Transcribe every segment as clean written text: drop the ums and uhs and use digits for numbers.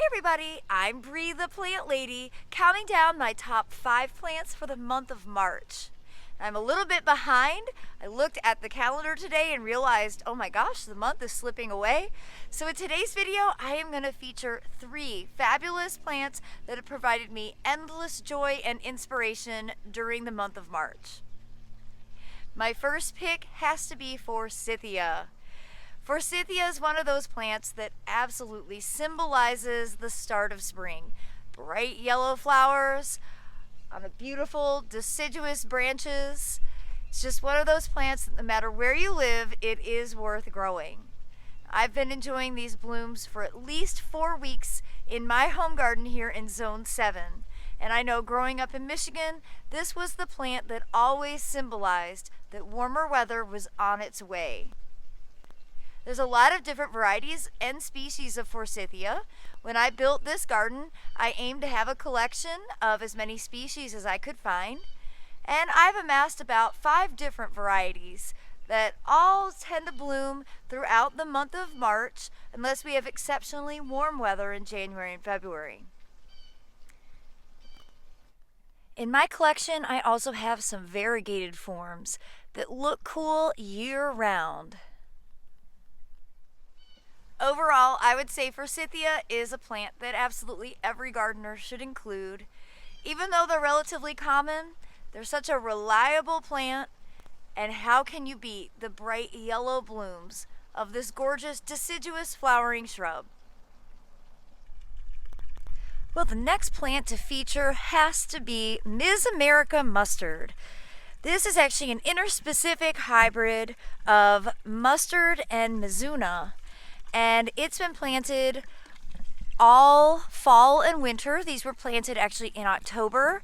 everybody, I'm Bree the Plant Lady, counting down my top 5 plants for the month of March. I'm a little bit behind. I looked at the calendar today and realized, oh my gosh, the month is slipping away. So in today's video, I am going to feature 3 fabulous plants that have provided me endless joy and inspiration during the month of March. My first pick has to be Forsythia. Forsythia is one of those plants that absolutely symbolizes the start of spring. Bright yellow flowers on a beautiful deciduous branches. It's just one of those plants that no matter where you live, it is worth growing. I've been enjoying these blooms for at least 4 weeks in my home garden here in Zone 7. And I know growing up in Michigan, this was the plant that always symbolized that warmer weather was on its way. There's a lot of different varieties and species of Forsythia. When I built this garden, I aimed to have a collection of as many species as I could find. And I've amassed about 5 different varieties that all tend to bloom throughout the month of March unless we have exceptionally warm weather in January and February. In my collection, I also have some variegated forms that look cool year-round. Overall, I would say Forsythia is a plant that absolutely every gardener should include. Even though they're relatively common, they're such a reliable plant, and how can you beat the bright yellow blooms of this gorgeous deciduous flowering shrub? Well, the next plant to feature has to be Ms. America Mustard. This is actually an interspecific hybrid of mustard and mizuna. And it's been planted all fall and winter. These were planted actually in October.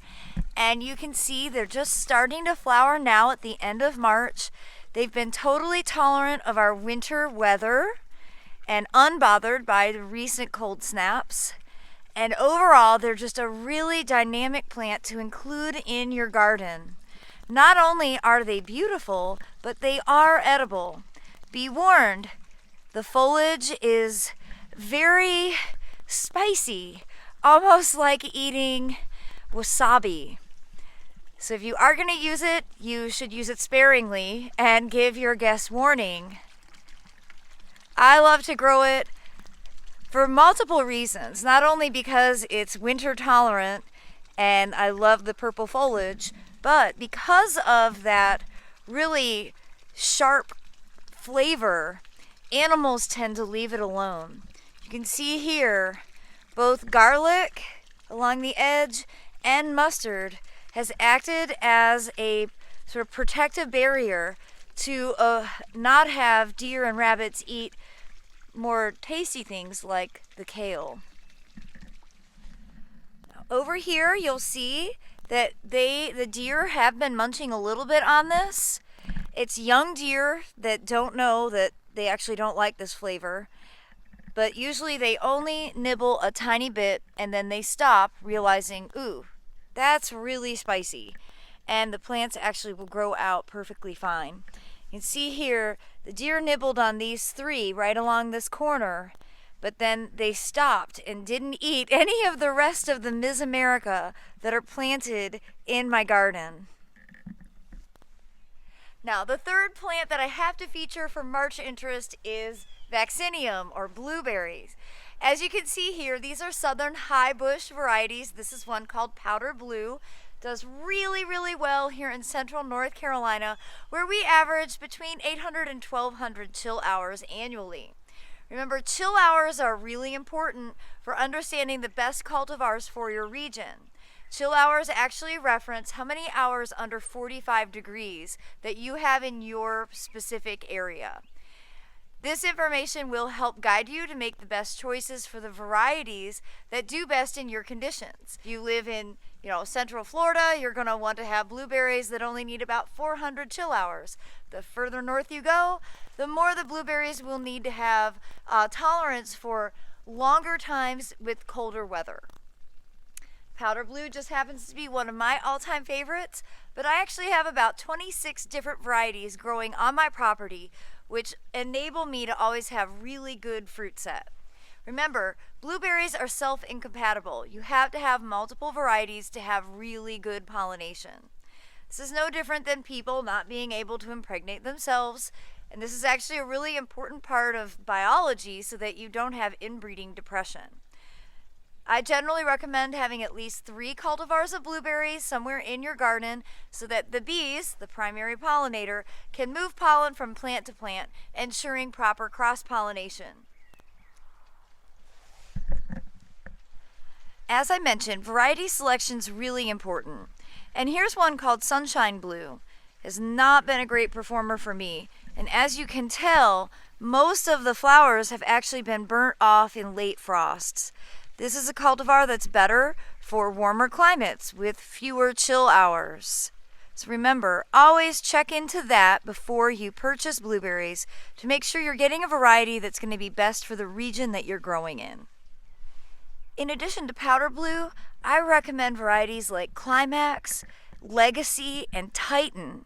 And you can see they're just starting to flower now at the end of March. They've been totally tolerant of our winter weather and unbothered by the recent cold snaps. And overall, they're just a really dynamic plant to include in your garden. Not only are they beautiful, but they are edible. Be warned. The foliage is very spicy, almost like eating wasabi. So if you are going to use it, you should use it sparingly and give your guests warning. I love to grow it for multiple reasons, not only because it's winter tolerant and I love the purple foliage, but because of that really sharp flavor. Animals tend to leave it alone. You can see here both garlic along the edge and mustard has acted as a sort of protective barrier to not have deer and rabbits eat more tasty things like the kale. Over here you'll see that the deer have been munching a little bit on this. It's young deer that don't know that they actually don't like this flavor, but usually they only nibble a tiny bit and then they stop, realizing, ooh, that's really spicy. And the plants actually will grow out perfectly fine. You can see here, the deer nibbled on these 3 right along this corner, but then they stopped and didn't eat any of the rest of the Ms. America that are planted in my garden. Now, the third plant that I have to feature for March interest is vaccinium, or blueberries. As you can see here, these are southern high bush varieties. This is one called powder blue. Does really, really well here in central North Carolina, where we average between 800 and 1200 chill hours annually. Remember, chill hours are really important for understanding the best cultivars for your region. Chill hours actually reference how many hours under 45 degrees that you have in your specific area. This information will help guide you to make the best choices for the varieties that do best in your conditions. If you live in, Central Florida, you're going to want to have blueberries that only need about 400 chill hours. The further north you go, the more the blueberries will need to have tolerance for longer times with colder weather. Powder blue just happens to be one of my all-time favorites, but I actually have about 26 different varieties growing on my property, which enable me to always have really good fruit set. Remember, blueberries are self-incompatible. You have to have multiple varieties to have really good pollination. This is no different than people not being able to impregnate themselves, and this is actually a really important part of biology so that you don't have inbreeding depression. I generally recommend having at least 3 cultivars of blueberries somewhere in your garden so that the bees, the primary pollinator, can move pollen from plant to plant, ensuring proper cross-pollination. As I mentioned, variety selection is really important. And here's one called Sunshine Blue. Has not been a great performer for me. And as you can tell, most of the flowers have actually been burnt off in late frosts. This is a cultivar that's better for warmer climates with fewer chill hours. So remember, always check into that before you purchase blueberries to make sure you're getting a variety that's going to be best for the region that you're growing in. In addition to powder blue, I recommend varieties like Climax, Legacy, and Titan,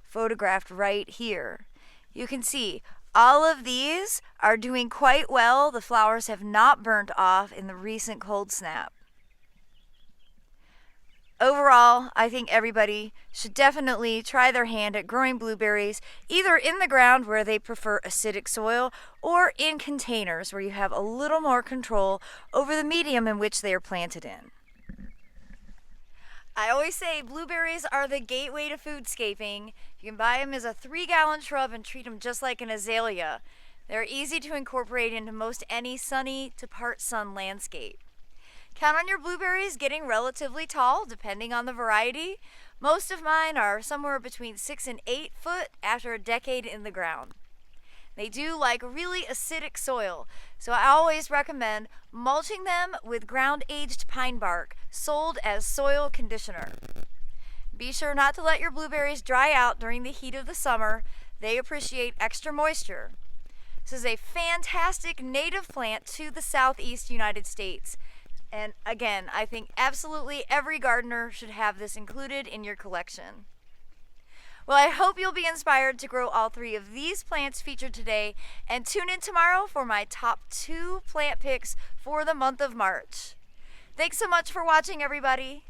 photographed right here. You can see all of these are doing quite well. The flowers have not burnt off in the recent cold snap. Overall, I think everybody should definitely try their hand at growing blueberries, either in the ground where they prefer acidic soil or in containers where you have a little more control over the medium in which they are planted in. I always say blueberries are the gateway to foodscaping. You can buy them as a 3-gallon shrub and treat them just like an azalea. They're easy to incorporate into most any sunny to part sun landscape. Count on your blueberries getting relatively tall, depending on the variety. Most of mine are somewhere between 6 and 8 foot after a decade in the ground. They do like really acidic soil, so I always recommend mulching them with ground-aged pine bark, sold as soil conditioner. Be sure not to let your blueberries dry out during the heat of the summer. They appreciate extra moisture. This is a fantastic native plant to the southeast United States. And again, I think absolutely every gardener should have this included in your collection. Well, I hope you'll be inspired to grow all 3 of these plants featured today, and tune in tomorrow for my top 2 plant picks for the month of March. Thanks so much for watching, everybody.